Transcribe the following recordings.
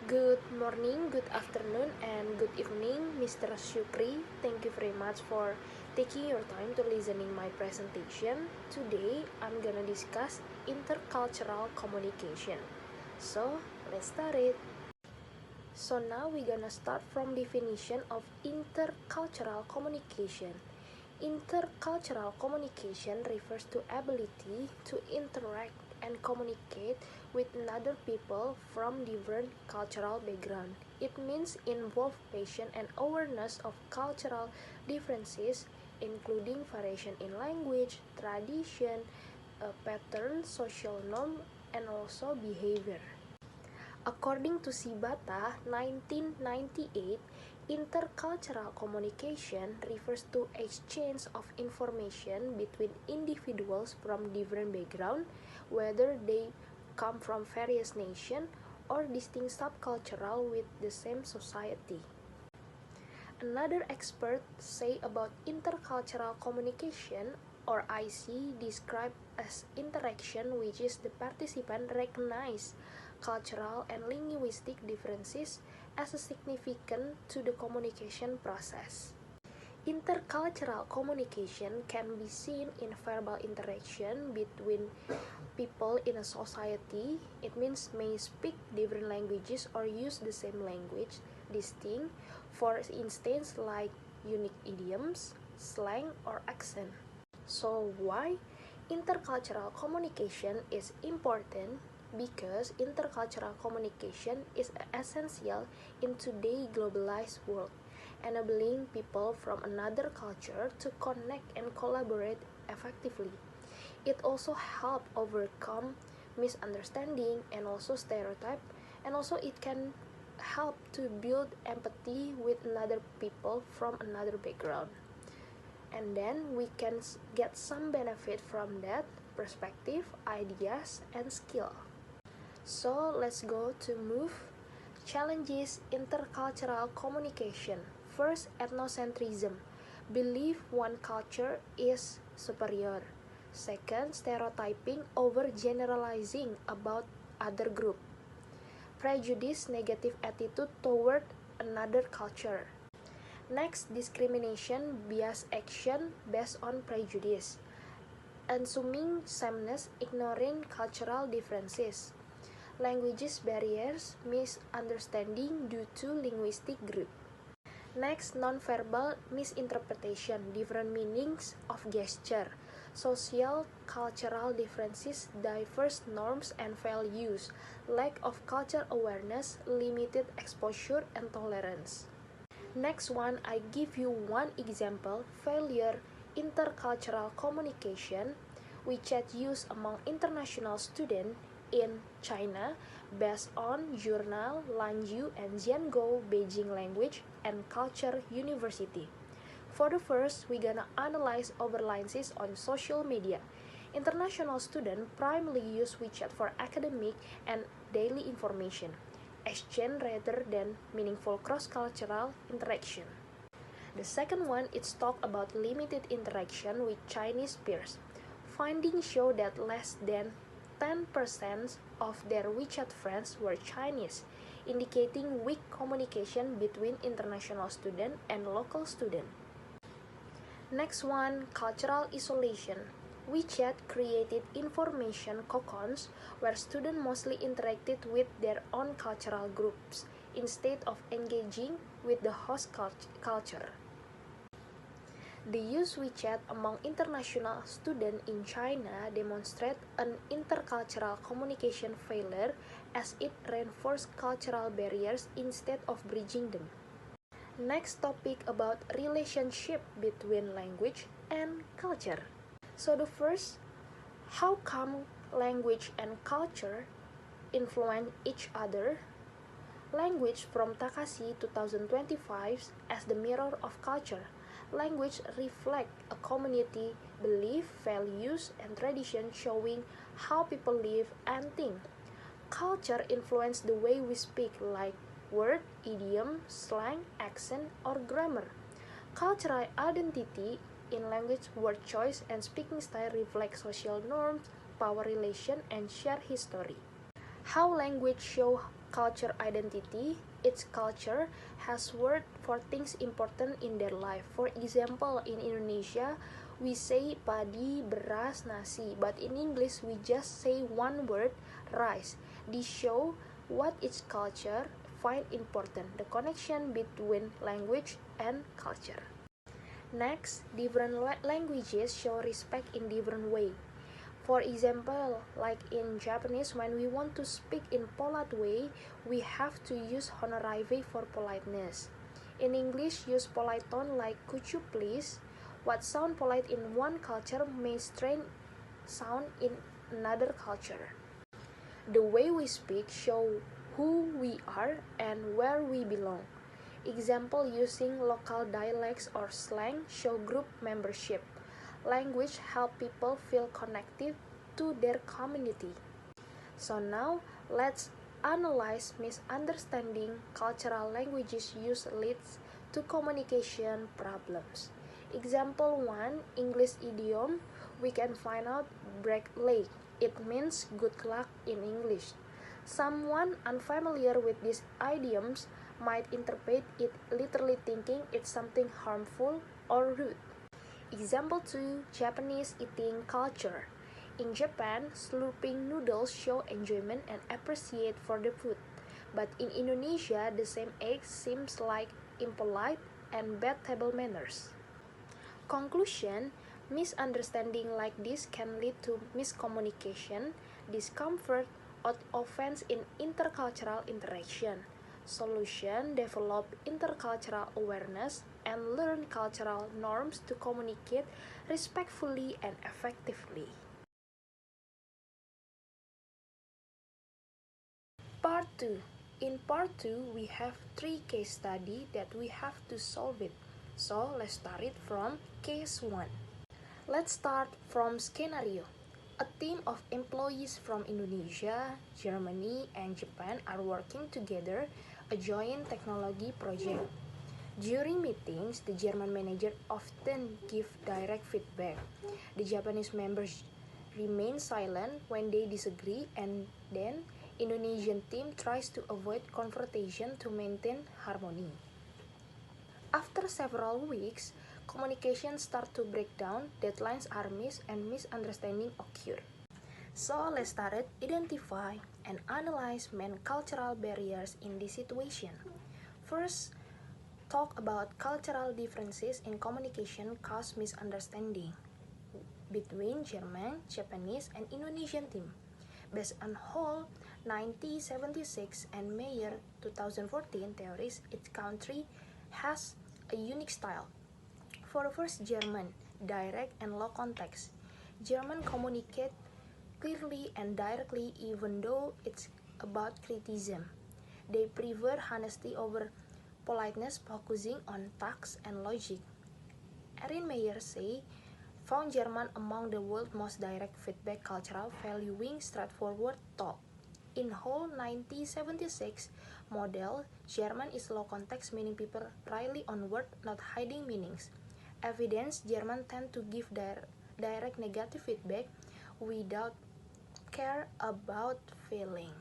Good morning, good afternoon, and good evening, Mr. Shukri. Thank you very much for taking your time to listening my presentation. Today, I'm gonna discuss intercultural communication. So, let's start it. So now we're gonna start from definition of intercultural communication. Intercultural communication refers to ability to interact and communicate with other people from different cultural background. It means involve passion and awareness of cultural differences, including variation in language, tradition, pattern, social norm, and also behavior. According to Shibata, 1998, intercultural communication refers to exchange of information between individuals from different backgrounds, whether they come from various nations or distinct subcultural with the same society. Another expert say about intercultural communication, or IC, described as interaction which is the participant recognize cultural and linguistic differences as significant to the communication process. Intercultural communication can be seen in verbal interaction between people in a society. It means may speak different languages or use the same language, distinct, for instance like unique idioms, slang, or accent. So why intercultural communication is important? Because intercultural communication is essential in today's globalized world, enabling people from another culture to connect and collaborate effectively. It also helps overcome misunderstanding and also stereotype, and also it can help to build empathy with another people from another background. And then we can get some benefit from that perspective, ideas, and skill. So let's go to move challenges intercultural communication. First, ethnocentrism. Believe one culture is superior. Second, stereotyping over generalizing about other group. Prejudice, negative attitude toward another culture. Next, discrimination, bias action based on prejudice. Assuming sameness, ignoring cultural differences. Languages barriers, misunderstanding due to linguistic group. Next, nonverbal misinterpretation, different meanings of gesture. Social cultural differences, diverse norms and values, lack of culture awareness, limited exposure and tolerance. Next one, I give you one example, failure intercultural communication, WeChat use among international students in China based on journal Lanju and Jiangou Beijing Language and Culture University. For the first, we're gonna analyze overlines on social media. International students primarily use WeChat for academic and daily information exchange rather than meaningful cross-cultural interaction. The second one is talk about limited interaction with Chinese peers. Findings show that less than 10% of their WeChat friends were Chinese, indicating weak communication between international student and local student. Next one, cultural isolation. WeChat created information cocoons where students mostly interacted with their own cultural groups instead of engaging with the host culture. The use WeChat among international students in China demonstrate an intercultural communication failure as it reinforced cultural barriers instead of bridging them. Next topic about relationship between language and culture. So the first, how come language and culture influence each other? Language from Takashi 2025 as the mirror of culture. Language reflects a community belief, values, and tradition showing how people live and think. Culture influences the way we speak like word, idiom, slang, accent, or grammar. Cultural identity in language, word choice, and speaking style reflect social norms, power relation, and shared history. How language show culture identity. Each culture has word for things important in their life. For example, in Indonesia, we say padi, beras, nasi, but in English we just say one word, rice. This show what each culture find important, the connection between language and culture. Next, different languages show respect in different way. For example, like in Japanese, when we want to speak in polite way, we have to use honorive for politeness. In English, use polite tone like could you please. What sound polite in one culture may strange sound in another culture. The way we speak show who we are and where we belong. Example, using local dialects or slang show group membership. Language help people feel connected to their community. So now, let's analyze misunderstanding cultural languages use leads to communication problems. Example 1, English idiom, we can find out break leg. It means good luck in English. Someone unfamiliar with these idioms might interpret it literally thinking it's something harmful or rude. Example 2, Japanese eating culture. In Japan, slurping noodles show enjoyment and appreciate for the food. But in Indonesia, the same act seems like impolite and bad table manners. Conclusion, misunderstanding like this can lead to miscommunication, discomfort, or offense in intercultural interaction. Solution, develop intercultural awareness and learn cultural norms to communicate respectfully and effectively. Part 2. In part 2, we have 3 case study that we have to solve it. So, let's start it from case 1. Let's start from scenario. A team of employees from Indonesia, Germany, and Japan are working together a joint technology project. During meetings, the German manager often gives direct feedback. The Japanese members remain silent when they disagree, and then Indonesian team tries to avoid confrontation to maintain harmony. After several weeks, communication starts to break down, deadlines are missed, and misunderstanding occur. So let's start identify and analyze main cultural barriers in this situation. First, talk about cultural differences in communication cause misunderstanding between German, Japanese, and Indonesian team. Based on Hall 1976 and Mayer 2014 theories, each country has a unique style. For first, German, direct and low context. German communicate clearly and directly even though it's about criticism. They prefer honesty over politeness, focusing on facts and logic. Erin Meyer say, found German among the world's most direct feedback cultural, valuing straightforward talk. In whole 1976 model, German is low context, meaning people rely on word, not hiding meanings. Evidence, German tend to give direct negative feedback without care about feeling.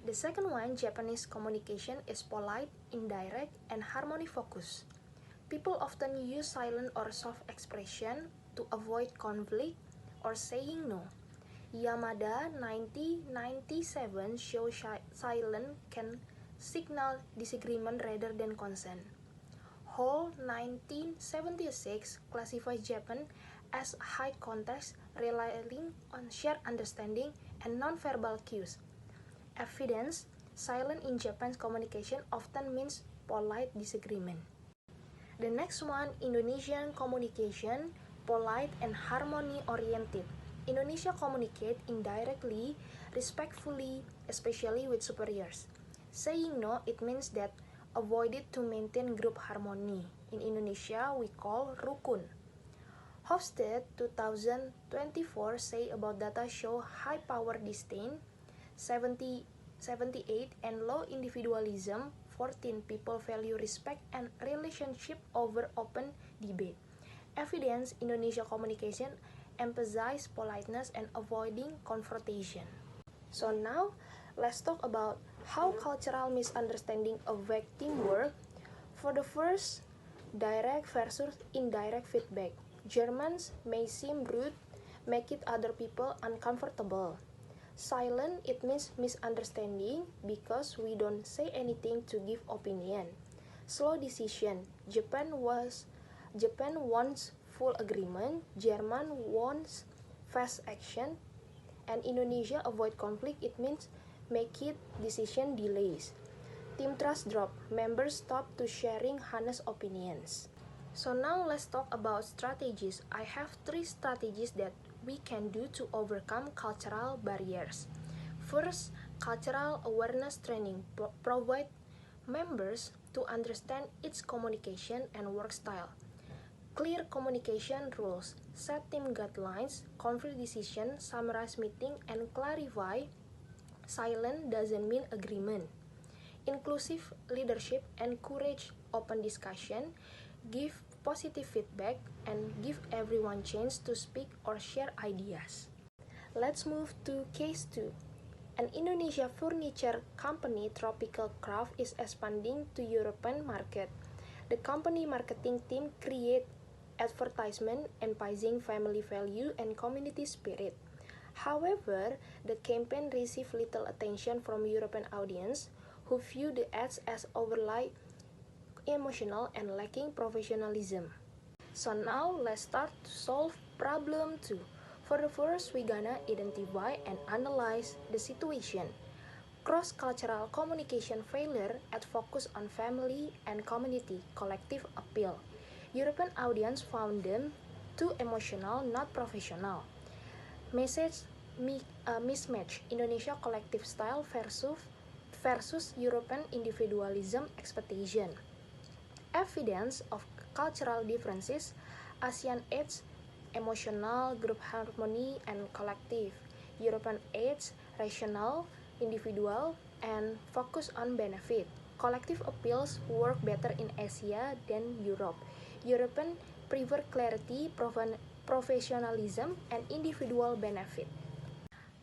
The second one, Japanese communication is polite, indirect, and harmony focused. People often use silent or soft expression to avoid conflict or saying no. Yamada 1997 shows silence can signal disagreement rather than consent. Hall 1976 classifies Japan as high context, relying on shared understanding and non-verbal cues. Evidence, silence in Japan's communication often means polite disagreement. The next one, Indonesian communication, polite and harmony-oriented. Indonesia communicate indirectly, respectfully, especially with superiors. Saying no, it means that avoided to maintain group harmony. In Indonesia, we call rukun. Hofstede 2024 say about data show high power disdain, 78, and low individualism. 14 people value respect and relationship over open debate. Evidence, Indonesia communication emphasize politeness and avoiding confrontation. So now, let's talk about How cultural misunderstanding affect teamwork? For the first, direct versus indirect feedback. Germans may seem rude, make it other people uncomfortable. Silent, it means misunderstanding because we don't say anything to give opinion. Slow decision. Japan wants full agreement, German wants fast action, and Indonesia avoid conflict, it means make it decision delays. Team trust drop, members stop to sharing honest opinions. So now let's talk about strategies. I have 3 strategies that we can do to overcome cultural barriers. First, cultural awareness training provide members to understand its communication and work style. Clear communication rules, set team guidelines, confirm decision, summarize meeting, and clarify. Silent doesn't mean agreement. Inclusive leadership encourage open discussion, give positive feedback, and give everyone chance to speak or share ideas. Let's move to case 2. An Indonesia furniture company, Tropical Craft, is expanding to European market. The company marketing team create advertisement emphasizing family value and community spirit. However, the campaign received little attention from European audience, who view the ads as overly emotional and lacking professionalism. So now let's start to solve problem 2. For the first, we gonna identify and analyze the situation. Cross-cultural communication failure at focus on family and community collective appeal. European audience found them too emotional, not professional. Message mismatch, Indonesia collective style versus European individualism expectation. Evidence of cultural differences, ASEAN aids emotional, group harmony, and collective. European aids rational, individual, and focus on benefit. Collective appeals work better in Asia than Europe. European prefer clarity, professionalism, and individual benefit.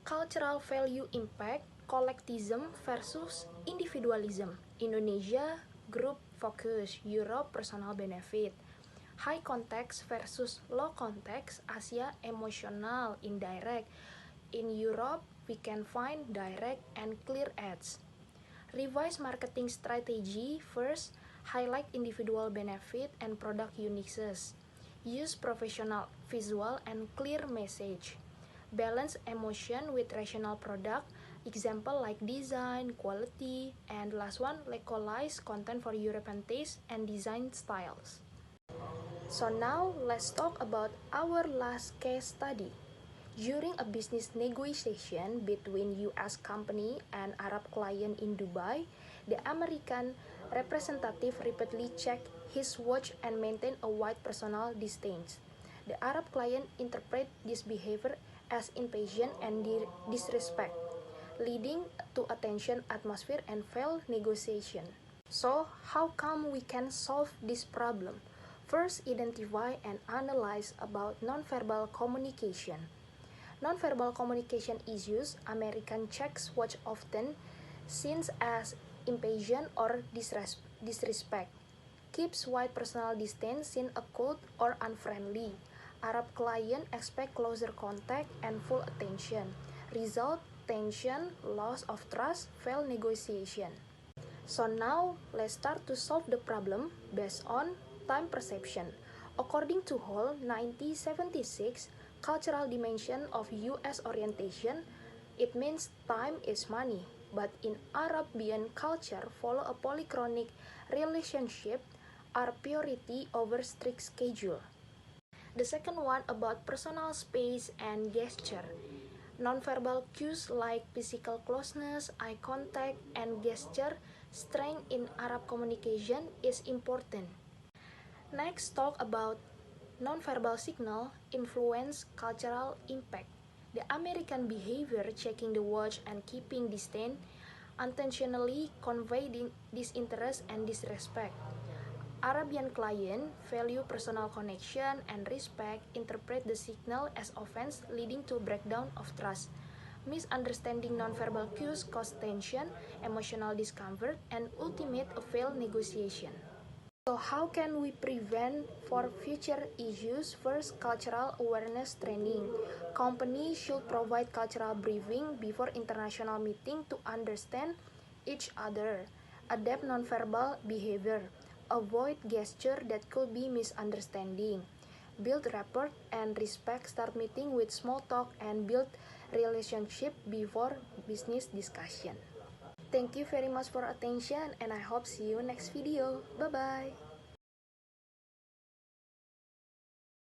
Cultural value impact, collectivism versus individualism. Indonesia, group focus, Europe, personal benefit. High context versus low context, Asia, emotional, indirect. In Europe, we can find direct and clear ads. Revise marketing strategy. First, highlight individual benefit and product uniqueness. Use professional visual and clear message. Balance emotion with rational product, example like design, quality, and last one, localize content for European taste and design styles. So now let's talk about our last case study. During a business negotiation between US company and Arab client in Dubai, the American representative repeatedly checked his watch and maintained a wide personal distance. The Arab client interpreted this behavior as impatient and disrespect, leading to a tension atmosphere and failed negotiation. So, how come we can solve this problem? First, identify and analyze about nonverbal communication. Nonverbal communication issues, American checks watch often seen as impatient or disrespect. Keeps wide personal distance seen a cold or unfriendly. Arab client expect closer contact and full attention. Result, tension, loss of trust, failed negotiation. So now, let's start to solve the problem based on time perception. According to Hall, 1976, cultural dimension of US orientation, it means time is money. But in Arabian culture, follow a polychronic relationship are priority over strict schedule. The second one about personal space and gesture. Nonverbal cues like physical closeness, eye contact, and gesture strength in Arab communication is important. Next, talk about nonverbal signal influence cultural impact. The American behavior, checking the watch and keeping distance, intentionally conveying disinterest and disrespect. Arabian client value personal connection and respect, interpret the signal as offense, leading to breakdown of trust. Misunderstanding nonverbal cues cause tension, emotional discomfort, and ultimate a failed negotiation. So how can we prevent for future issues? First, cultural awareness training. Companies should provide cultural briefing before international meeting to understand each other. Adapt nonverbal behavior. Avoid gesture that could be misunderstanding. Build rapport and respect. Start meeting with small talk and build relationship before business discussion. Thank you very much for attention and I hope see you next video. Bye bye.